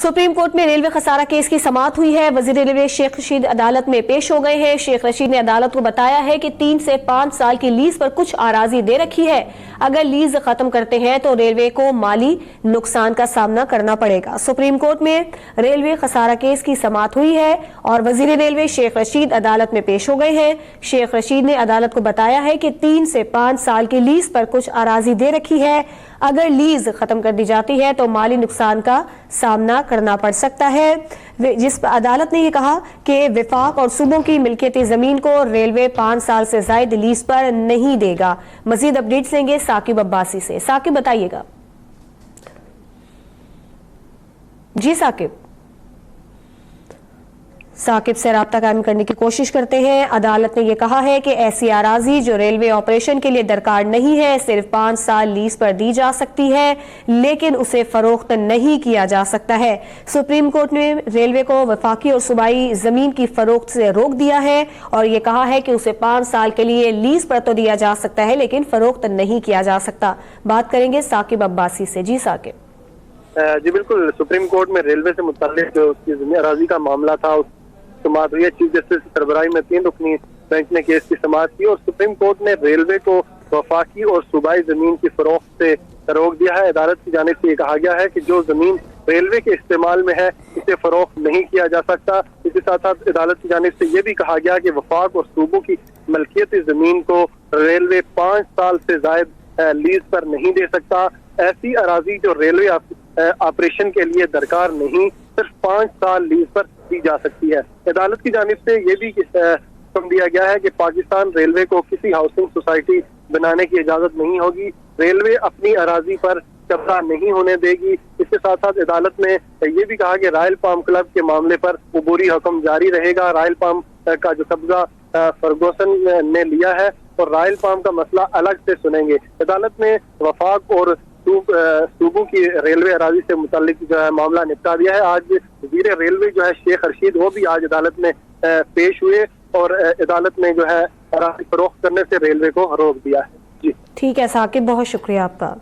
Supreme court में railway खसारा case की समाअत हुई है। वजीर रेलवे शेख रशीद अदालत में पेश हो गए हैं। शेख रशीद ने अदालत को बताया है कि 3 से 5 साल की लीज पर कुछ आराजी दे रखी है। अगर लीज खत्म करते हैं तो रेलवे को माली नुकसान का सामना करना पड़ेगा। सुप्रीम कोर्ट में रेलवे खसारा केस की समाअत हुई है और वजीर रेलवे शेख रशीद अदालत में पेश हो गए हैं। शेख रशीद ने अदालत को बताया है कि 3 से 5 साल की लीज पर कुछ आराजी दे रखी है। अगर लीज खत्म कर दी जाती है तो माली नुकसान का सामना करना पड़ सकता है। जिस पर अदालत ने यह कहा कि विफाक और सूबों की मिल्कियती जमीन को रेलवे 5 साल से ज्यादा लीज पर नहीं देगा। मजीद अपडेट्स लेंगे साकिब अब्बासी से। साकिब बताइएगा। जी साकिब से राब्ता कायम करने की कोशिश करते हैं। अदालत ने यह कहा है कि ऐसी आराजी जो रेलवे ऑपरेशन के लिए दरकार नहीं है सिर्फ 5 साल लीज पर दी जा सकती है, लेकिन उसे फरोख्त नहीं किया जा सकता है। सुप्रीम कोर्ट ने रेलवे को वफाकी और सूबाई जमीन की फरोख्त से रोक दिया है और यह कहा है कि उसे 5 साल के लिए लीज पर तो दिया जा सकता है लेकिन फरोख्त नहीं किया जा सकता। बात करेंगे साकिब अब्बासी से। जी साकिब। जी बिल्कुल, सुप्रीम कोर्ट में रेलवे से मुताल्लिक जो उसकी जमीन अराजी का मामला था समाअत हुई है। चीफ जस्टिस की सरबराही में 3 रुकनी बेंच ने केस की समाअत की और सुप्रीम कोर्ट ने रेलवे को वफाकी और सूबाई जमीन की फरोख्त से रोक दिया है। अदालत की जानिब से ये कहा गया है कि जो जमीन रेलवे के इस्तेमाल में है इसे फरोख्त नहीं किया जा सकता। इसके साथ साथ अदालत की जानिब से ये भी कहा गया कि वफाक और सूबों की मलकियती जमीन को रेलवे 5 साल से ज्यादा लीज पर नहीं दे सकता। ऐसी अराजी जो रेलवे ऑपरेशन के लिए दरकार नहीं सिर्फ 5 साल लीज पर दी जा सकती है। अदालत की जानिब से ये भी हुक्म दिया गया है कि पाकिस्तान रेलवे को किसी हाउसिंग सोसाइटी बनाने की इजाजत नहीं होगी। रेलवे अपनी अराजी पर कब्जा नहीं होने देगी। इसके साथ साथ अदालत ने ये भी कहा कि रॉयल पाम क्लब के मामले पर अबूरी हुक्म जारी रहेगा। रॉयल पाम का जो कब्जा फर्गूसन ने लिया है और रॉयल पाम का मसला अलग से सुनेंगे। अदालत ने वफाक और सूबों की रेलवे अराजी से मुताल्लिक जो है मामला निपटा दिया है। आज वजीर रेलवे जो है शेख रशीद वो भी आज अदालत में पेश हुए और अदालत ने जो है अराजी फरोख्त करने से रेलवे को रोक दिया है। जी ठीक है साकिब, बहुत शुक्रिया आपका।